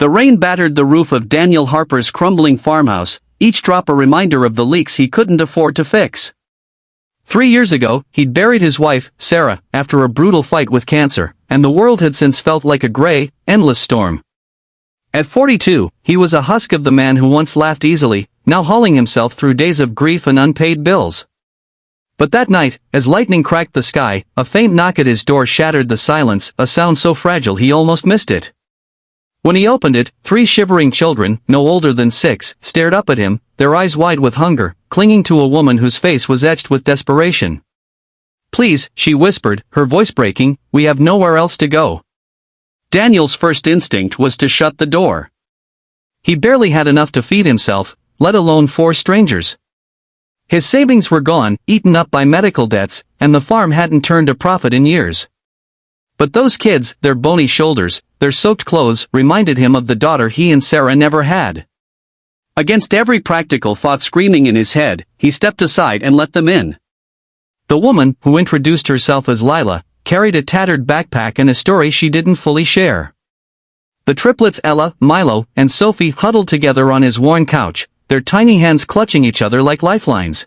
The rain battered the roof of Daniel Harper's crumbling farmhouse, each drop a reminder of the leaks he couldn't afford to fix. 3 years ago, he'd buried his wife, Sarah, after a brutal fight with cancer, and the world had since felt like a gray, endless storm. At 42, he was a husk of the man who once laughed easily, now hauling himself through days of grief and unpaid bills. But that night, as lightning cracked the sky, a faint knock at his door shattered the silence, a sound so fragile he almost missed it. When he opened it, 3 shivering children, no older than 6, stared up at him, their eyes wide with hunger, clinging to a woman whose face was etched with desperation. "Please," she whispered, her voice breaking, "we have nowhere else to go." Daniel's first instinct was to shut the door. He barely had enough to feed himself, let alone 4 strangers. His savings were gone, eaten up by medical debts, and the farm hadn't turned a profit in years. But those kids, their bony shoulders, their soaked clothes, reminded him of the daughter he and Sarah never had. Against every practical thought screaming in his head, he stepped aside and let them in. The woman, who introduced herself as Lila, carried a tattered backpack and a story she didn't fully share. The triplets Ella, Milo, and Sophie huddled together on his worn couch, their tiny hands clutching each other like lifelines.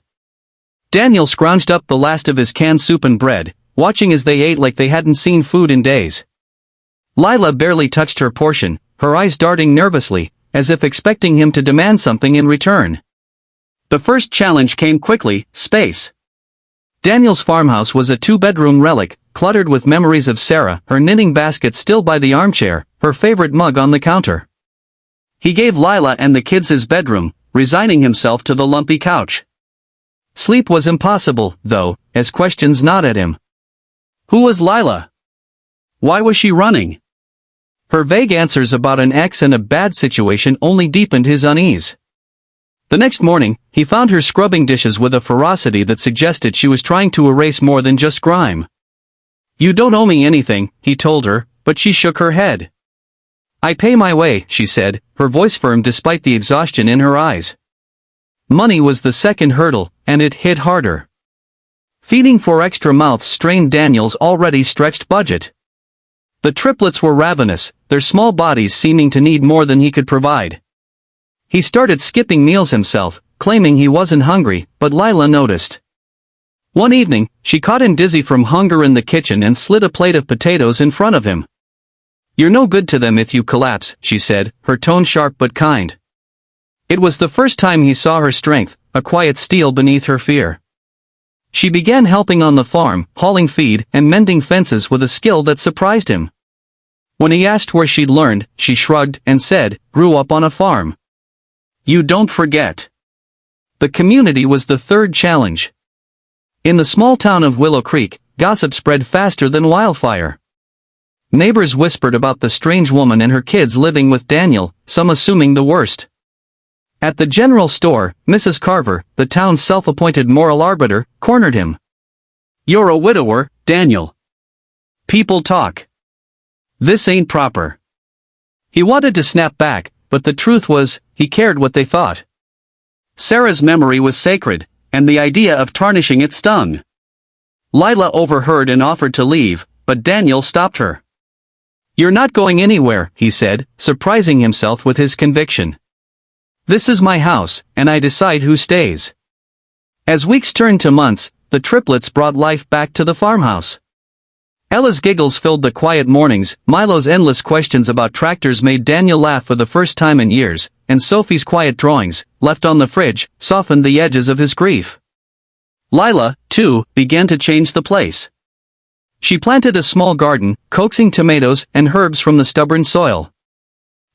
Daniel scrounged up the last of his canned soup and bread, watching as they ate like they hadn't seen food in days. Lila barely touched her portion, her eyes darting nervously, as if expecting him to demand something in return. The first challenge came quickly: space. Daniel's farmhouse was a 2-bedroom relic, cluttered with memories of Sarah, her knitting basket still by the armchair, her favorite mug on the counter. He gave Lila and the kids his bedroom, resigning himself to the lumpy couch. Sleep was impossible, though, as questions gnawed at him. Who was Lila? Why was she running? Her vague answers about an ex and a bad situation only deepened his unease. The next morning, he found her scrubbing dishes with a ferocity that suggested she was trying to erase more than just grime. "You don't owe me anything," he told her, but she shook her head. "I pay my way," she said, her voice firm despite the exhaustion in her eyes. Money was the second hurdle, and it hit harder. Feeding 4 extra mouths strained Daniel's already stretched budget. The triplets were ravenous, their small bodies seeming to need more than he could provide. He started skipping meals himself, claiming he wasn't hungry, but Lila noticed. One evening, she caught him dizzy from hunger in the kitchen and slid a plate of potatoes in front of him. "You're no good to them if you collapse," she said, her tone sharp but kind. It was the first time he saw her strength, a quiet steel beneath her fear. She began helping on the farm, hauling feed and mending fences with a skill that surprised him. When he asked where she'd learned, she shrugged and said, "Grew up on a farm." You don't forget. The community was the third challenge. In the small town of Willow Creek, gossip spread faster than wildfire. Neighbors whispered about the strange woman and her kids living with Daniel, some assuming the worst. At the general store, Mrs. Carver, the town's self-appointed moral arbiter, cornered him. "You're a widower, Daniel. People talk. This ain't proper." He wanted to snap back, but the truth was, he cared what they thought. Sarah's memory was sacred, and the idea of tarnishing it stung. Lila overheard and offered to leave, but Daniel stopped her. "You're not going anywhere," he said, surprising himself with his conviction. "This is my house, and I decide who stays." As weeks turned to months, the triplets brought life back to the farmhouse. Ella's giggles filled the quiet mornings, Milo's endless questions about tractors made Daniel laugh for the first time in years, and Sophie's quiet drawings, left on the fridge, softened the edges of his grief. Lila, too, began to change the place. She planted a small garden, coaxing tomatoes and herbs from the stubborn soil.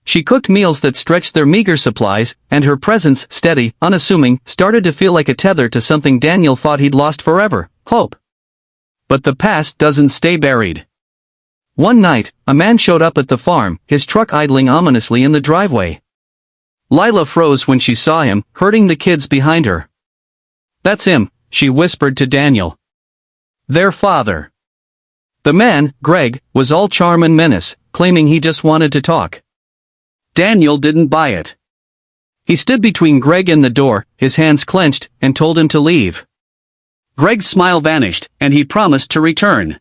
She cooked meals that stretched their meager supplies, and her presence, steady, unassuming, started to feel like a tether to something Daniel thought he'd lost forever: hope. But the past doesn't stay buried. One night, a man showed up at the farm, his truck idling ominously in the driveway. Lila froze when she saw him, herding the kids behind her. "That's him," she whispered to Daniel. "Their father." The man, Greg, was all charm and menace, claiming he just wanted to talk. Daniel didn't buy it. He stood between Greg and the door, his hands clenched, and told him to leave. Greg's smile vanished, and he promised to return.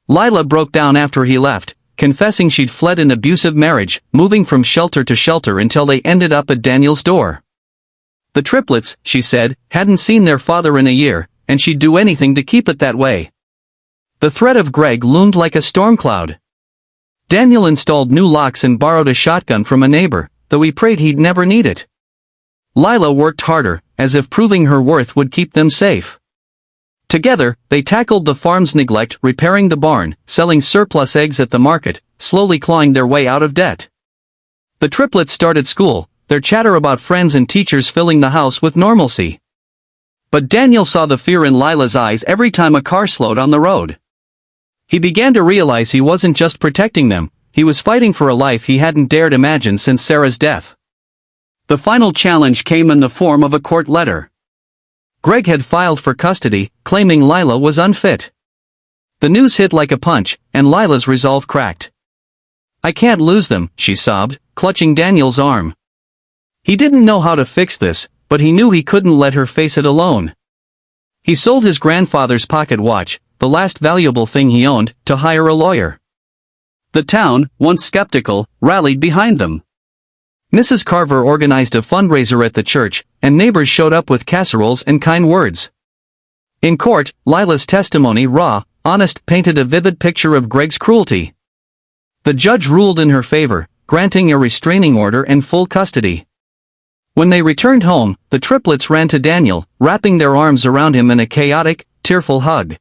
Lila broke down after he left, confessing she'd fled an abusive marriage, moving from shelter to shelter until they ended up at Daniel's door. The triplets, she said, hadn't seen their father in a year, and she'd do anything to keep it that way. The threat of Greg loomed like a storm cloud. Daniel installed new locks and borrowed a shotgun from a neighbor, though he prayed he'd never need it. Lila worked harder, as if proving her worth would keep them safe. Together, they tackled the farm's neglect, repairing the barn, selling surplus eggs at the market, slowly clawing their way out of debt. The triplets started school, their chatter about friends and teachers filling the house with normalcy. But Daniel saw the fear in Lila's eyes every time a car slowed on the road. He began to realize he wasn't just protecting them, he was fighting for a life he hadn't dared imagine since Sarah's death. The final challenge came in the form of a court letter. Greg had filed for custody, claiming Lila was unfit. The news hit like a punch, and Lila's resolve cracked. "I can't lose them," she sobbed, clutching Daniel's arm. He didn't know how to fix this, but he knew he couldn't let her face it alone. He sold his grandfather's pocket watch, the last valuable thing he owned, to hire a lawyer. The town, once skeptical, rallied behind them. Mrs. Carver organized a fundraiser at the church, and neighbors showed up with casseroles and kind words. In court, Lila's testimony, raw, honest, painted a vivid picture of Greg's cruelty. The judge ruled in her favor, granting a restraining order and full custody. When they returned home, the triplets ran to Daniel, wrapping their arms around him in a chaotic, tearful hug.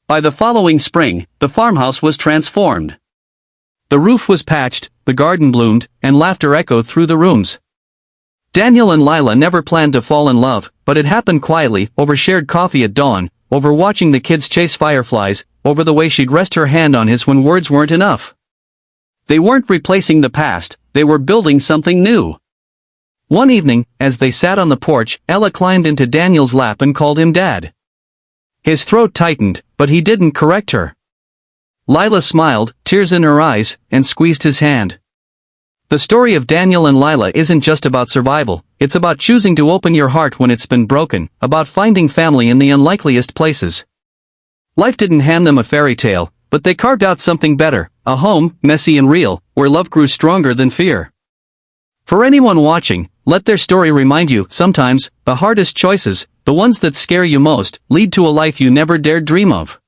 By the following spring, the farmhouse was transformed. The roof was patched, the garden bloomed, and laughter echoed through the rooms. Daniel and Lila never planned to fall in love, but it happened quietly, over shared coffee at dawn, over watching the kids chase fireflies, over the way she'd rest her hand on his when words weren't enough. They weren't replacing the past, they were building something new. One evening, as they sat on the porch, Ella climbed into Daniel's lap and called him Dad. His throat tightened, but he didn't correct her. Lila smiled, tears in her eyes, and squeezed his hand. The story of Daniel and Lila isn't just about survival, it's about choosing to open your heart when it's been broken, about finding family in the unlikeliest places. Life didn't hand them a fairy tale, but they carved out something better, a home, messy and real, where love grew stronger than fear. For anyone watching, let their story remind you, sometimes, the hardest choices, the ones that scare you most, lead to a life you never dared dream of.